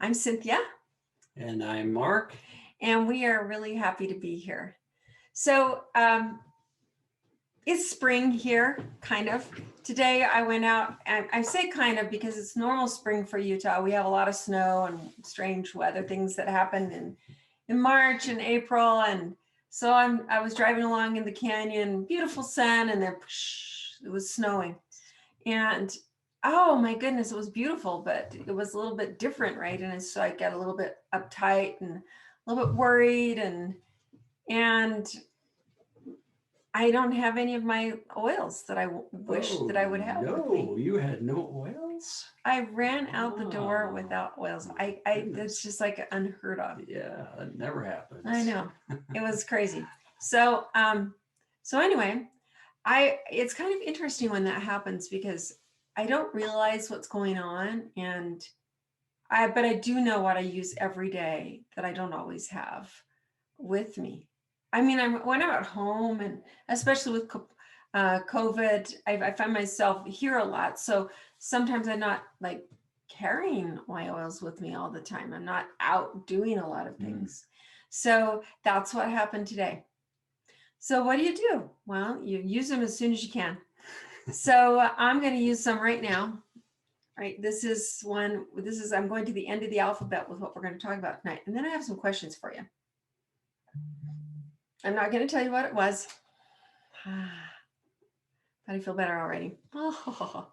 I'm Cynthia. And I'm Mark. And we are really happy to be here. So it's spring here, kind of. Today I went out, and I say kind of because it's normal spring for Utah. We have a lot of snow and strange weather things that happen in March and April. And so I was driving along in the canyon, beautiful sun, and then it was snowing. And oh my goodness, it was beautiful, but it was a little bit different, right? And so I got a little bit uptight and a little bit worried, and I don't have any of my oils that I wish that I would have with me. No, you had no oils? I ran out the door without oils. It's just like unheard of. Yeah, that never happens. I know. It was crazy. So anyway, it's kind of interesting when that happens because I don't realize what's going on, but I do know what I use every day that I don't always have with me. I mean, when I'm at home, and especially with COVID, I find myself here a lot. So sometimes I'm not like carrying my oils with me all the time. I'm not out doing a lot of things. So that's what happened today. So what do? Well, you use them as soon as you can. So I'm going to use some right now. Right. I'm going to the end of the alphabet with what we're going to talk about tonight. And then I have some questions for you. I'm not going to tell you what it was. But I feel better already. Oh.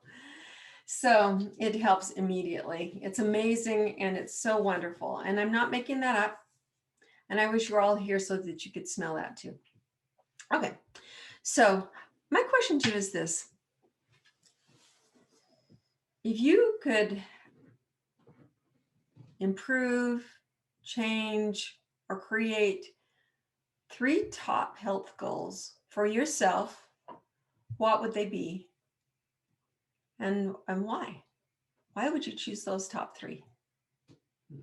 So it helps immediately. It's amazing and it's so wonderful. And I'm not making that up. And I wish you were all here so that you could smell that too. Okay. So my question to you is this. If you could improve, change, or create 3 top health goals for yourself, what would they be? And why? Why would you choose those top 3? Do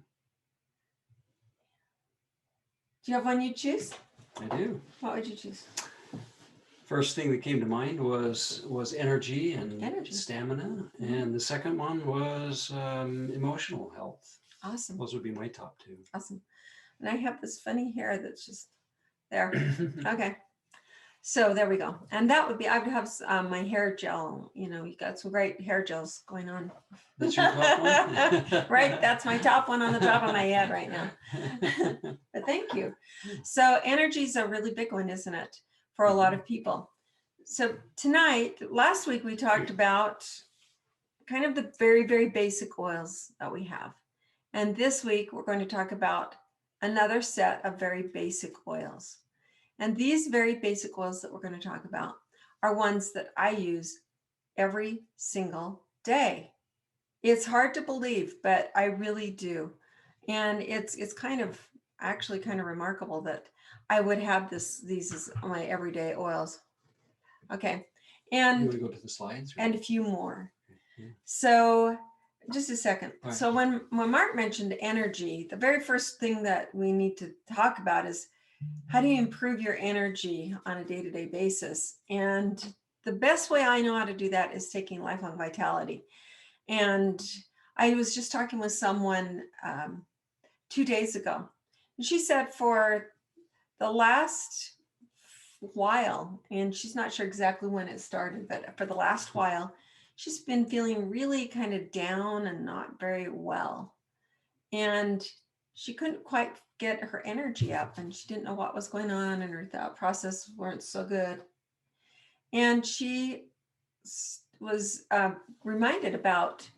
you have one you choose? I do. What would you choose? First thing that came to mind was energy and stamina. And the second one was emotional health. Awesome. Those would be my top 2. Awesome. And I have this funny hair that's just there. Okay. So there we go. And that would be, I would have my hair gel. You got some great hair gels going on. That's your top one? Right. That's my top one on the top of my head right now. But thank you. So energy is a really big one, isn't it? For a lot of people. So last week we talked about kind of the very, very basic oils that we have. And this week we're going to talk about another set of very basic oils. And these very basic oils that we're going to talk about are ones that I use every single day. It's hard to believe, but I really do. And it's actually kind of remarkable that I would have these as my everyday oils. Okay. And you want to go to the slides? And a few more. Okay. So just a second. Right. So when Mark mentioned energy, the very first thing that we need to talk about is how do you improve your energy on a day-to-day basis? And the best way I know how to do that is taking Lifelong Vitality. And I was just talking with someone 2 days ago. And she said for the last while, and she's not sure exactly when it started, but for the last while, she's been feeling really kind of down and not very well. And she couldn't quite get her energy up, and she didn't know what was going on, and her thought process weren't so good. And she was reminded about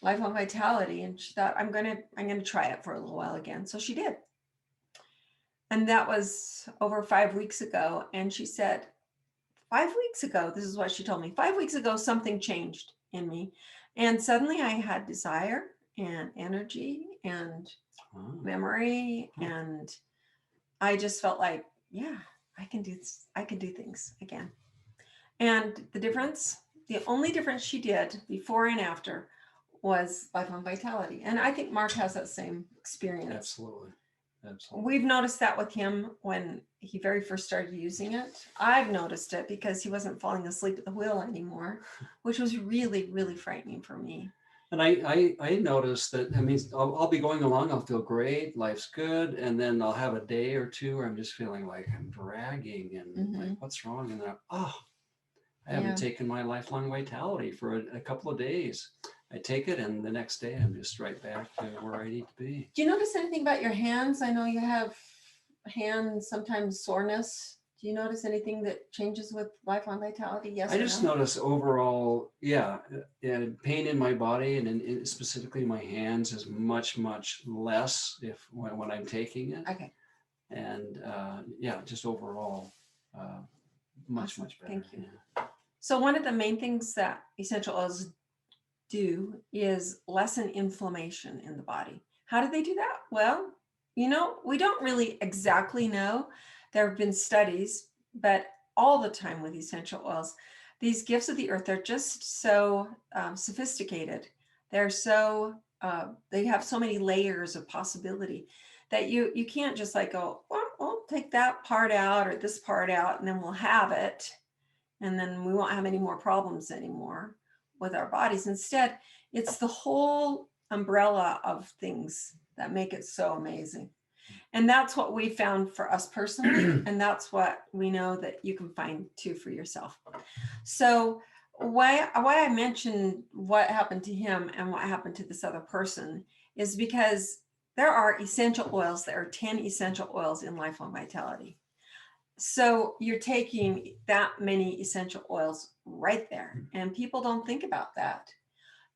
Lifelong Vitality, and she thought, I'm gonna try it for a little while again. So she did. And that was over 5 weeks ago. And she said, 5 weeks ago, this is what she told me, 5 weeks ago, something changed in me. And suddenly I had desire and energy and memory. And I just felt like, yeah, I can do things again. And the only difference she did before and after was Lifelong Vitality. And I think Mark has that same experience. Absolutely. We've noticed that with him when he very first started using it. I've noticed it because he wasn't falling asleep at the wheel anymore, which was really, really frightening for me. And I noticed that, I mean, I'll be going along, I'll feel great, life's good, and then I'll have a day or two where I'm just feeling like I'm dragging and like, what's wrong? And then, I haven't taken my lifelong vitality for a couple of days. I take it, and the next day I'm just right back to where I need to be. Do you notice anything about your hands? I know you have hand sometimes soreness. Do you notice anything that changes with lifelong vitality? Yes, I just notice overall, pain in my body and specifically my hands is much less when I'm taking it. Okay. And just overall, much better. Thank you. Yeah. So one of the main things that essential oils do is lessen inflammation in the body. How do they do that? Well, we don't really exactly know. There have been studies, but all the time with essential oils, these gifts of the earth are just so sophisticated. They're so, they have so many layers of possibility that you can't just like go, well, we'll take that part out or this part out and then we'll have it. And then we won't have any more problems anymore with our bodies. Instead, it's the whole umbrella of things that make it so amazing. And that's what we found for us personally. And that's what we know that you can find too for yourself. So why I mentioned what happened to him and what happened to this other person is because there are essential oils. There are 10 essential oils in Lifelong Vitality. So you're taking that many essential oils right there, and people don't think about that.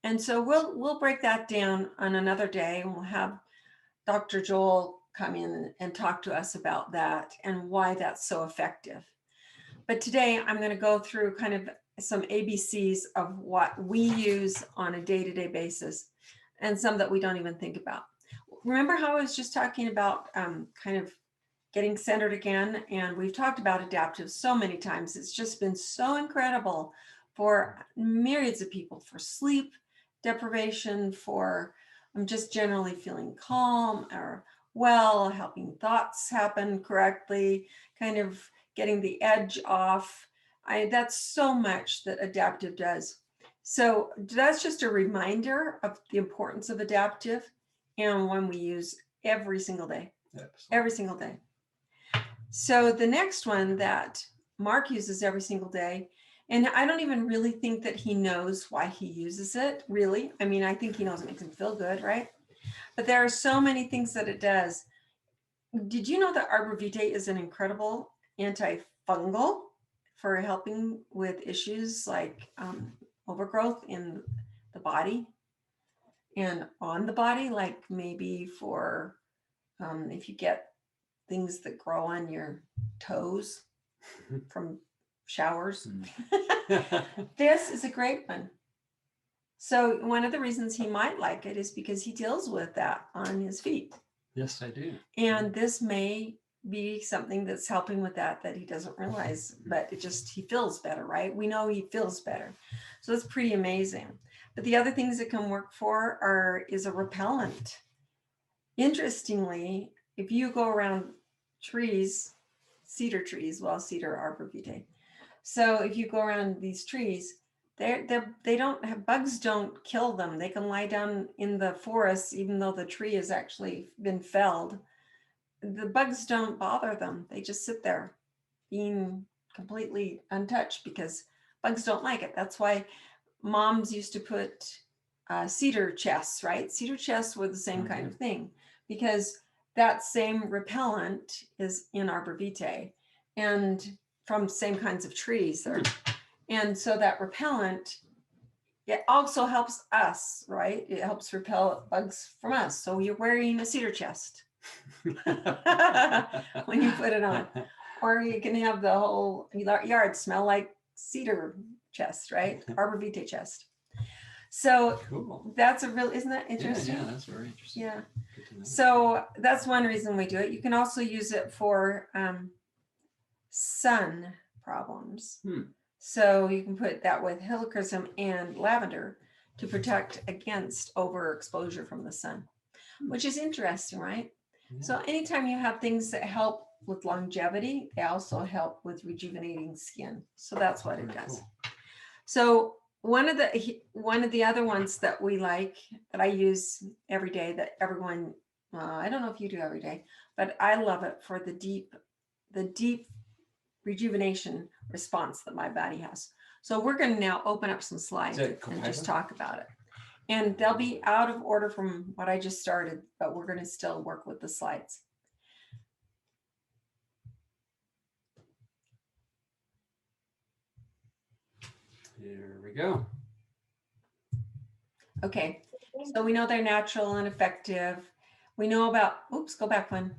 And so we'll break that down on another day, and we'll have Dr. Joel come in and talk to us about that and why that's so effective. But today I'm going to go through kind of some ABCs of what we use on a day-to-day basis and some that we don't even think about. Remember how I was just talking about kind of getting centered again? And we've talked about adaptive so many times. It's just been so incredible for myriads of people, for sleep deprivation, for just generally feeling calm or well, helping thoughts happen correctly, kind of getting the edge off. That's so much that adaptive does. So that's just a reminder of the importance of adaptive and one we use every single day. Absolutely. Every single day. So the next one that Mark uses every single day, and I don't even really think that he knows why he uses it, really. I mean, I think he knows it makes him feel good, right? But there are so many things that it does. Did you know that Arbor Vitae is an incredible antifungal for helping with issues like overgrowth in the body and on the body, like maybe for if you get things that grow on your toes from showers. This is a great one. So one of the reasons he might like it is because he deals with that on his feet. Yes, I do. And this may be something that's helping with that he doesn't realize, but he feels better, right? We know he feels better. So it's pretty amazing. But the other things it can work for is a repellent. Interestingly, if you go around trees, cedar trees, cedar Arbor Vitae. So if you go around these trees, they don't have, bugs don't kill them. They can lie down in the forest, even though the tree has actually been felled. The bugs don't bother them. They just sit there being completely untouched because bugs don't like it. That's why moms used to put cedar chests, right? Cedar chests were the same kind of thing because that same repellent is in Arbor Vitae and from same kinds of trees there. And so that repellent, it also helps us, right? It helps repel bugs from us. So you're wearing a cedar chest when you put it on. Or you can have the whole yard smell like cedar chest, right? Arbor Vitae chest. So cool. That's isn't that interesting? Yeah, that's very interesting. Yeah. So that's one reason we do it. You can also use it for sun problems. So you can put that with helichrysum and lavender to protect against overexposure from the sun, which is interesting, right? Yeah. So anytime you have things that help with longevity, they also help with rejuvenating skin. So that's what it does. Cool. So one of the other ones that we like, that I use every day, that everyone, I don't know if you do every day, but I love it for the deep rejuvenation response that my body has. So we're going to now open up some slides and just talk about it. And they'll be out of order from what I just started, but we're going to still work with the slides. Here we go. Okay, so we know they're natural and effective. We know about, oops, go back one.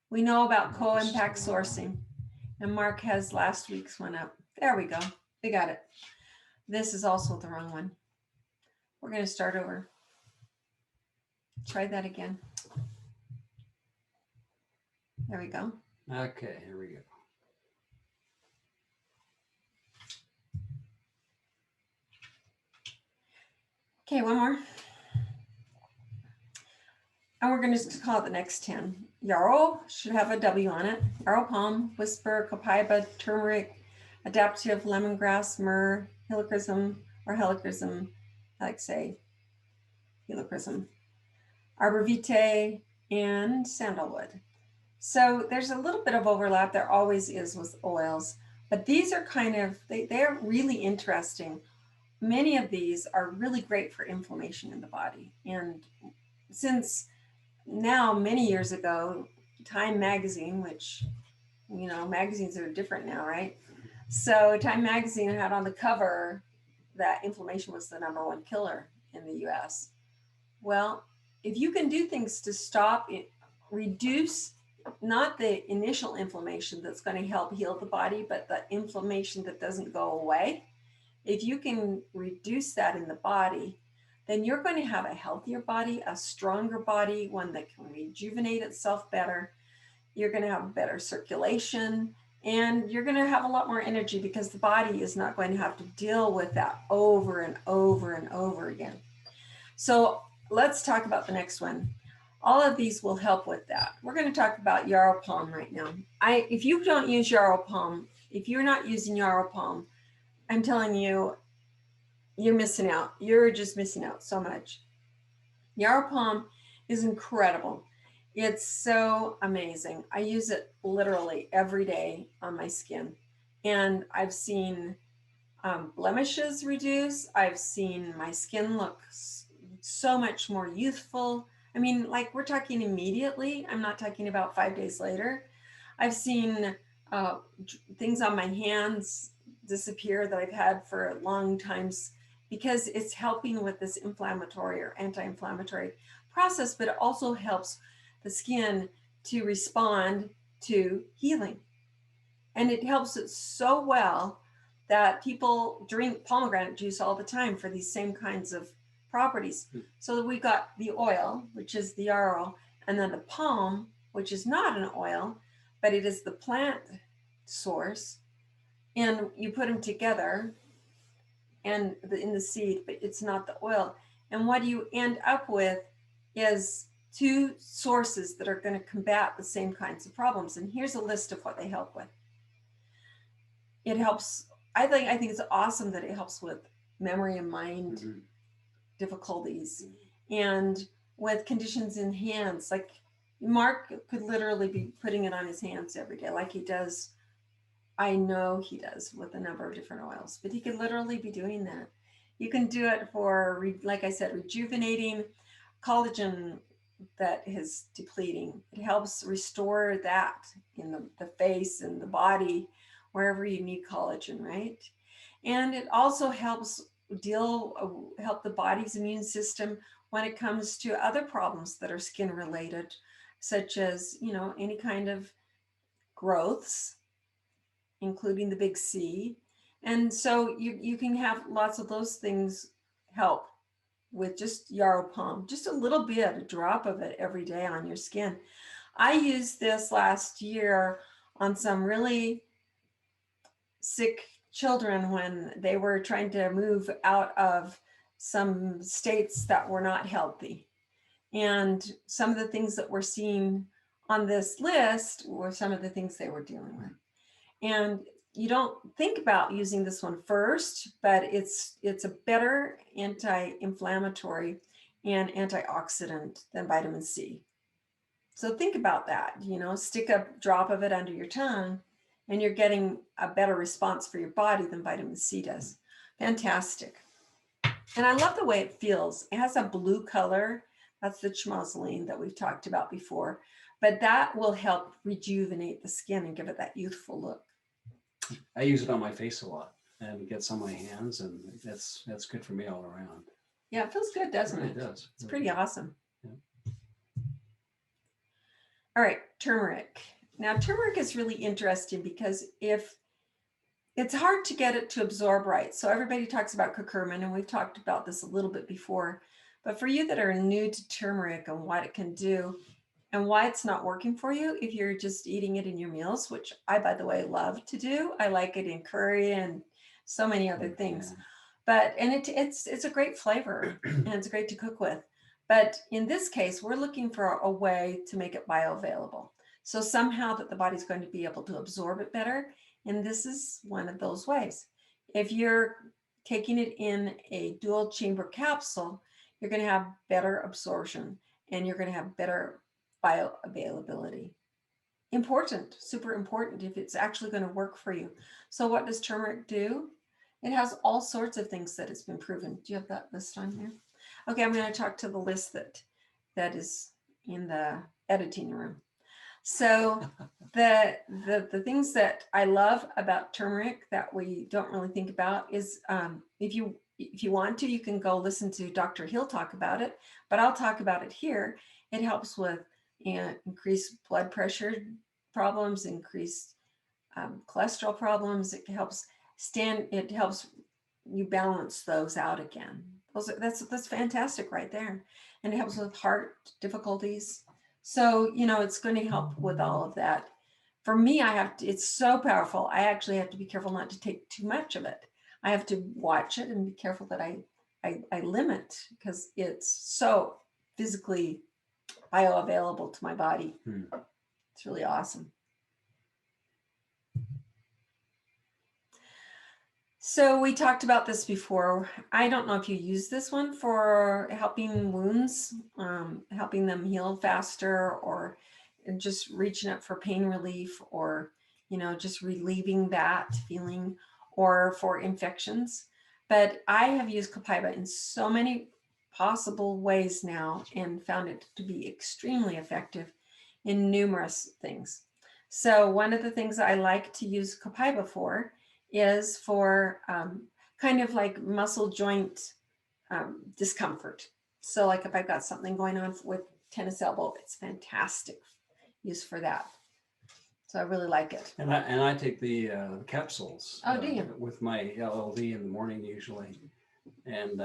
We know about co-impact sourcing. And Mark has last week's one up. There we go. We got it. This is also the wrong one. We're going to start over. Try that again. There we go. Okay, here we go. Okay, one more. And we're going to call it the next 10. Yarrow should have a W on it. Yarrow palm, whisper, copaiba, turmeric, adaptive, lemongrass, myrrh, helichrysum, or helichrysum, I like to say helichrysum, arbor vitae, and sandalwood. So there's a little bit of overlap. There always is with oils, but these are kind of, they're really interesting. Many of these are really great for inflammation in the body. And since now, many years ago, Time magazine, which, you know, magazines are different now, right? So Time magazine had on the cover that inflammation was the #1 killer in the US. Well, if you can do things to stop it, reduce not the initial inflammation that's going to help heal the body, but the inflammation that doesn't go away, if you can reduce that in the body, then you're going to have a healthier body, a stronger body, one that can rejuvenate itself better. You're going to have better circulation, and you're going to have a lot more energy because the body is not going to have to deal with that over and over and over again. So let's talk about the next one. All of these will help with that. We're going to talk about yarrow palm right now. If you don't use yarrow palm, if you're not using yarrow palm, I'm telling you, you're missing out. You're just missing out so much. Yarrow palm is incredible. It's so amazing. I use it literally every day on my skin. And I've seen blemishes reduce. I've seen my skin look so much more youthful. I mean, like, we're talking immediately. I'm not talking about 5 days later. I've seen things on my hands disappear that I've had for long times because it's helping with this inflammatory or anti-inflammatory process, but it also helps the skin to respond to healing. And it helps it so well that people drink pomegranate juice all the time for these same kinds of properties. So that we've got the oil, which is the yarrow, and then the palm, which is not an oil, but it is the plant source. And you put them together and in the seed, but it's not the oil. And what you end up with is two sources that are going to combat the same kinds of problems. And here's a list of what they help with. It helps, I think it's awesome that it helps with memory and mind difficulties, and with conditions in hands. Like, Mark could literally be putting it on his hands every day, like he does. I know he does with a number of different oils, but he could literally be doing that. You can do it for, like I said, rejuvenating collagen that is depleting. It helps restore that in the face and the body, wherever you need collagen, right? And it also helps help the body's immune system when it comes to other problems that are skin related, such as, you know, any kind of growths, including the big C. And so you can have lots of those things help with just yarrow palm, just a little bit, a drop of it every day on your skin. I used this last year on some really sick children when they were trying to move out of some states that were not healthy. And some of the things that we're seeing on this list were some of the things they were dealing with. And you don't think about using this one first, but it's a better anti-inflammatory and antioxidant than vitamin C. So think about that, stick a drop of it under your tongue and you're getting a better response for your body than vitamin C does. Fantastic. And I love the way it feels. It has a blue color. That's the chmosaline that we've talked about before, but that will help rejuvenate the skin and give it that youthful look. I use it on my face a lot and it gets on my hands, and that's good for me all around. Yeah, it feels good, doesn't it? It does. It's pretty awesome. Yeah. All right, turmeric. Now, turmeric is really interesting because if it's hard to get it to absorb right. So everybody talks about curcumin, and we've talked about this a little bit before. But for you that are new to turmeric and what it can do and why it's not working for you, if you're just eating it in your meals, which I, by the way, love to do. I like it in curry and so many other things. Yeah. But, and it's a great flavor and it's great to cook with. But in this case, we're looking for a way to make it bioavailable. So somehow that the body's going to be able to absorb it better. And this is one of those ways. If you're taking it in a dual chamber capsule, you're going to have better absorption and you're going to have better bioavailability. Important, super important if it's actually going to work for you. So what does turmeric do? It has all sorts of things that it's been proven. Do you have that list on here? Okay, I'm going to talk to the list that is in the editing room. So the things that I love about turmeric that we don't really think about is if you want to, you can go listen to Dr. Hill talk about it, but I'll talk about it here. It helps with increased blood pressure problems, increased cholesterol problems. It helps you balance those out again. That's fantastic right there. And it helps with heart difficulties. So, it's going to help with all of that. For me, it's so powerful. I actually have to be careful not to take too much of it. I have to watch it and be careful that I limit, because it's so physically bioavailable to my body. It's really awesome. So we talked about this before. I don't know if you use this one for helping wounds, helping them heal faster, or just reaching up for pain relief, or, just relieving that feeling, or for infections. But I have used copaiba in so many possible ways now and found it to be extremely effective in numerous things. So one of the things I like to use copaiba for is for kind of like muscle joint discomfort. So like if I've got something going on with tennis elbow, it's fantastic use for that. So I really like it. And I take the capsules. Oh, do you? With my LLD in the morning usually. And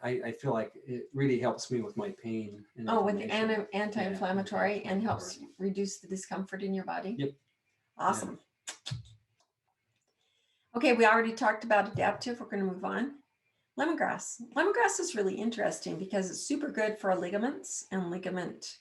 I feel like it really helps me with my pain. Oh, with the anti-inflammatory, and helps reduce the discomfort in your body? Yep. Awesome. Yeah. Okay, we already talked about adaptive. We're going to move on. Lemongrass. Lemongrass is really interesting because it's super good for ligaments and ligament.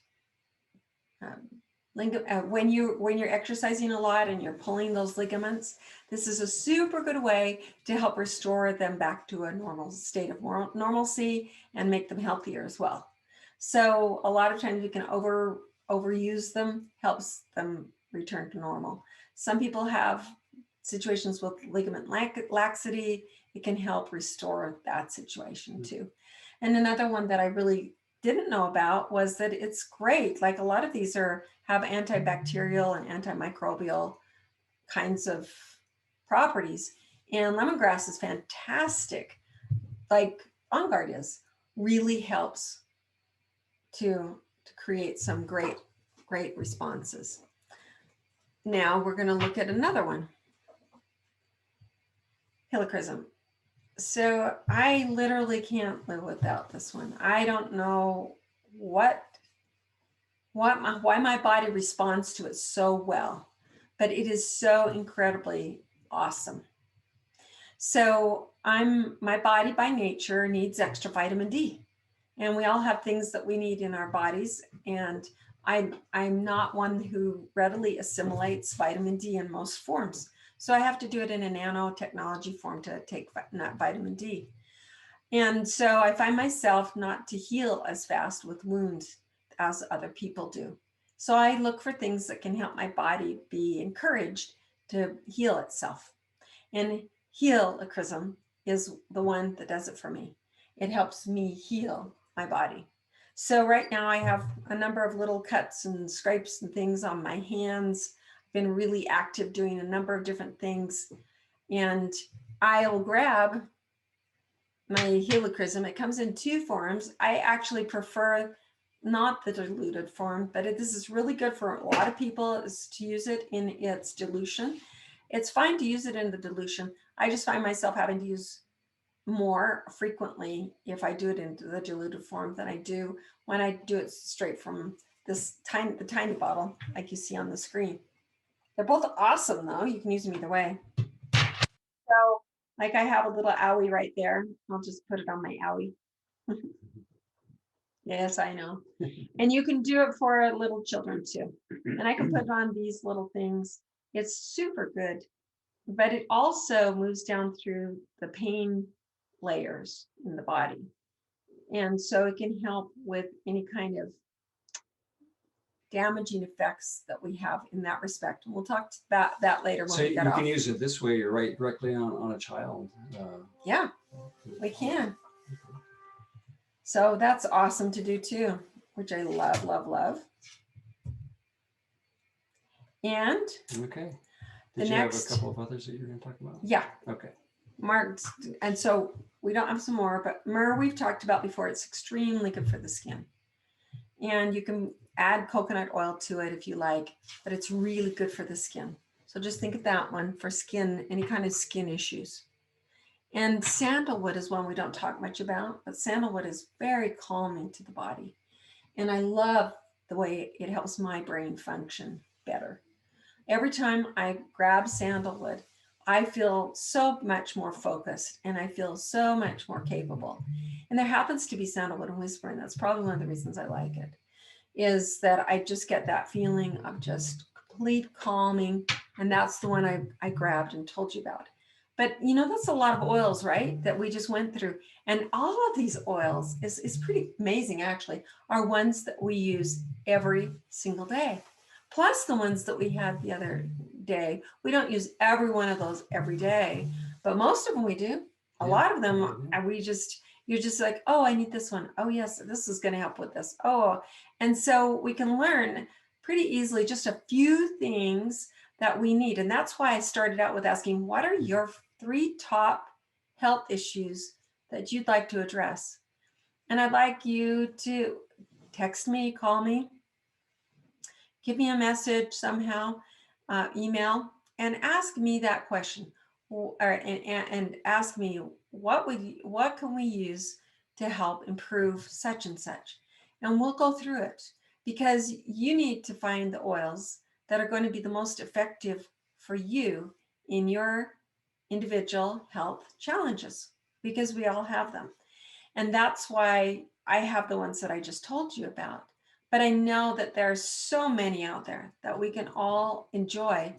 When you're exercising a lot and you're pulling those ligaments, this is a super good way to help restore them back to a normal state of normalcy and make them healthier as well. So a lot of times we can overuse them, helps them return to normal. Some people have situations with ligament laxity. It can help restore that situation too. And another one that I really didn't know about was that it's great. Like a lot of these have antibacterial and antimicrobial kinds of properties. And lemongrass is fantastic. Like On Guard really helps to create some great responses. Now we're going to look at another one. Helichrysum. So I literally can't live without this one. I don't know why my body responds to it so well, but it is so incredibly awesome. So my body by nature needs extra vitamin D, and we all have things that we need in our bodies. And I'm not one who readily assimilates vitamin D in most forms. So I have to do it in a nanotechnology form to take not vitamin D. And so I find myself not to heal as fast with wounds as other people do. So I look for things that can help my body be encouraged to heal itself. And Helichrysum is the one that does it for me. It helps me heal my body. So right now I have a number of little cuts and scrapes and things on my hands. I've been really active doing a number of different things. And I'll grab my Helichrysum. It comes in two forms. I actually prefer not the diluted form, but this is really good for a lot of people is to use it in its dilution. It's fine to use it in the dilution. I just find myself having to use more frequently if I do it in the diluted form than I do when I do it straight from the tiny bottle like you see on the screen. They're both awesome though. You can use them either way. So like I have a little owie right there. I'll just put it on my owie. Yes, I know. And you can do it for little children too. And I can put it on these little things. It's super good, but it also moves down through the pain layers in the body. And so it can help with any kind of damaging effects that we have in that respect. And we'll talk about that later when So we you get off. can use it this way. You're right directly on a child. Yeah, we can. So that's awesome to do too, which I love, love, love. And okay. Did you have a couple of others that you're going to talk about? Yeah. Okay. Mark, and so we don't have some more, but myrrh we've talked about before. It's extremely good for the skin. And you can add coconut oil to it if you like, but it's really good for the skin. So just think of that one for skin, any kind of skin issues. And sandalwood is one we don't talk much about, but sandalwood is very calming to the body. And I love the way it helps my brain function better. Every time I grab sandalwood, I feel so much more focused and I feel so much more capable. And there happens to be sandalwood and whispering. That's probably one of the reasons I like it, is that I just get that feeling of just complete calming. And that's the one I grabbed and told you about. But you know, that's a lot of oils, right? That we just went through. And all of these oils is pretty amazing, actually, are ones that we use every single day. Plus the ones that we had the other day. We don't use every one of those every day, but most of them we do. A lot of them, you're just like, oh, I need this one. Oh, yes, this is going to help with this. Oh, and so we can learn pretty easily just a few things that we need. And that's why I started out with asking, what are your 3 top health issues that you'd like to address? And I'd like you to text me, call me, give me a message somehow, email, and ask me that question, and ask me what can we use to help improve such and such, and we'll go through it, because you need to find the oils that are going to be the most effective for you in your individual health challenges, because we all have them. And that's why I have the ones that I just told you about. But I know that there's so many out there that we can all enjoy.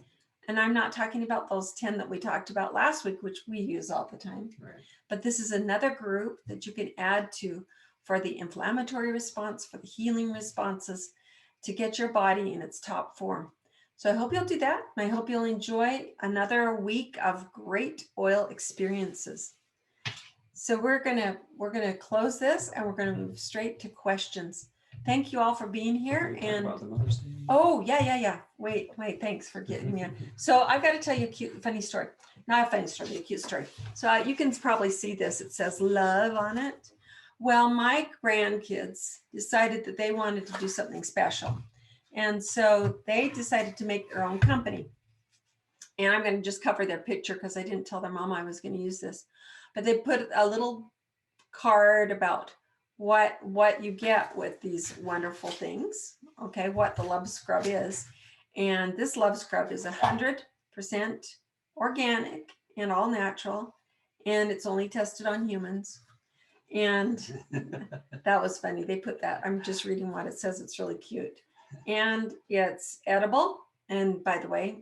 And I'm not talking about those 10 that we talked about last week, which we use all the time. Right. But this is another group that you can add to for the inflammatory response, for the healing responses, to get your body in its top form. So I hope you'll do that. I hope you'll enjoy another week of great oil experiences. So we're gonna close this and we're gonna move straight to questions. Thank you all for being here. And oh yeah. Wait. Thanks for getting me on. So I've got to tell you a funny story. Not a funny story, a cute story. So you can probably see this. It says love on it. Well, my grandkids decided that they wanted to do something special, and so they decided to make their own company. And I'm going to just cover their picture because I didn't tell their mama I was going to use this. But they put a little card about what you get with these wonderful things. Okay, what the Love Scrub is. And this Love Scrub is 100% organic and all natural. And it's only tested on humans. And that was funny. They put that. I'm just reading what it says. It's really cute. And it's edible. And by the way,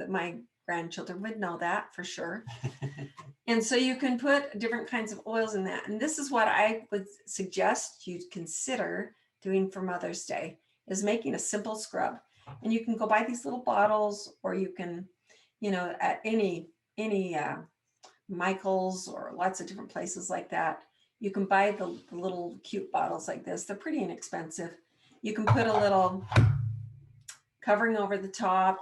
my grandchildren would know that for sure. And so you can put different kinds of oils in that. And this is what I would suggest you consider doing for Mother's Day, is making a simple scrub. And you can go buy these little bottles, or you can, at any Michael's or lots of different places like that. You can buy the little cute bottles like this. They're pretty inexpensive. You can put a little covering over the top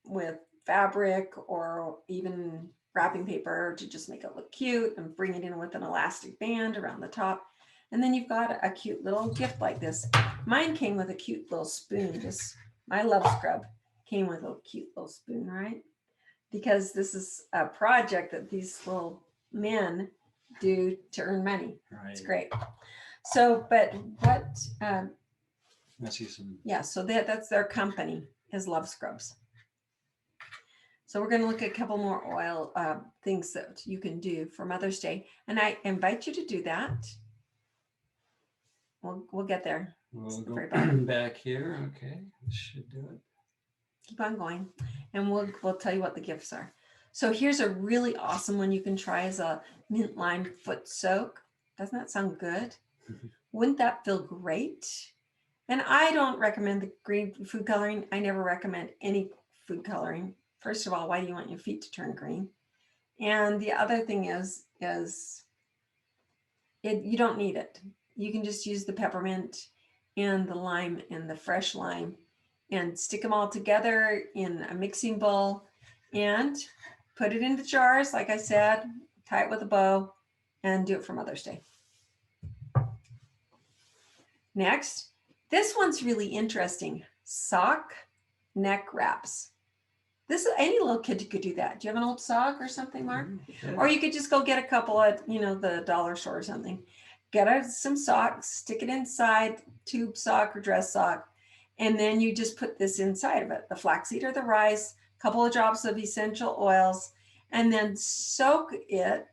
with fabric or even wrapping paper to just make it look cute, and bring it in with an elastic band around the top. And then you've got a cute little gift like this. Mine came with a cute little spoon. My Love Scrub came with a cute little spoon, right? Because this is a project that these little men do to earn money. Right. It's great. So, but what, I see some. yeah, so that's their company, is Love Scrubs. So we're going to look at a couple more oil things that you can do for Mother's Day. And I invite you to do that. We'll get there. We'll go back here. Okay, this should do it. Keep on going, and we'll tell you what the gifts are. So here's a really awesome one you can try, as a mint lime foot soak. Doesn't that sound good? Wouldn't that feel great? And I don't recommend the green food coloring. I never recommend any food coloring. First of all, why do you want your feet to turn green? And the other thing is you don't need it. You can just use the peppermint and the lime and the fresh lime, and stick them all together in a mixing bowl and put it into jars. Like I said, tie it with a bow and do it for Mother's Day. Next, this one's really interesting. Sock neck wraps. Any little kid could do that. Do you have an old sock or something, Mark? Yeah. Or you could just go get a couple at, the dollar store or something. Get some socks, stick it inside, tube sock or dress sock. And then you just put this inside of it, the flaxseed or the rice, a couple of drops of essential oils, and then soak it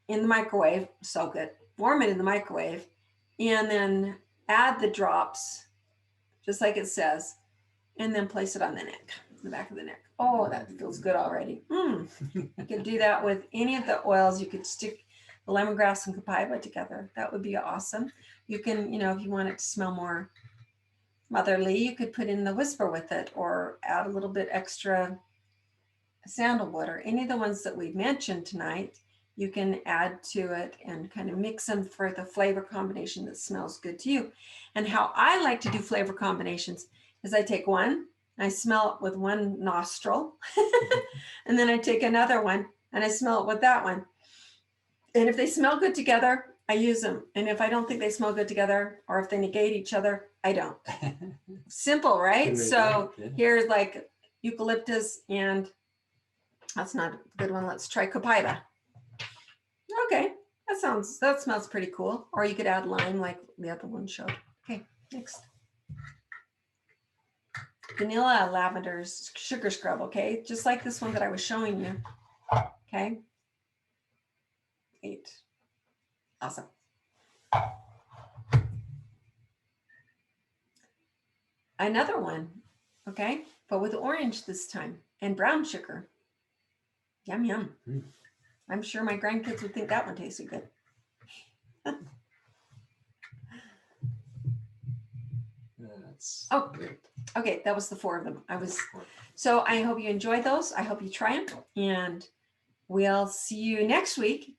in the microwave, warm it in the microwave, and then add the drops, just like it says, and then place it on the neck, the back of the neck. Oh, that feels good already. You could do that with any of the oils. You could stick the lemongrass and copaiba together. That would be awesome. You can, if you want it to smell more motherly, you could put in the whisper with it, or add a little bit extra sandalwood, or any of the ones that we've mentioned tonight. You can add to it and kind of mix them for the flavor combination that smells good to you. And how I like to do flavor combinations is I take one, I smell it with one nostril, and then I take another one and I smell it with that one. And if they smell good together, I use them. And if I don't think they smell good together, or if they negate each other, I don't. Simple, right? So here's like eucalyptus, and that's not a good one. Let's try copaiba. Okay, that smells pretty cool. Or you could add lime like the other one showed. Okay, next. Vanilla lavender sugar scrub, okay? Just like this one that I was showing you, okay? Great. Awesome. Another one, okay? But with orange this time, and brown sugar. Yum, yum. I'm sure my grandkids would think that one tasted good. Okay, that was the 4 of them. So I hope you enjoyed those. I hope you try them, and we'll see you next week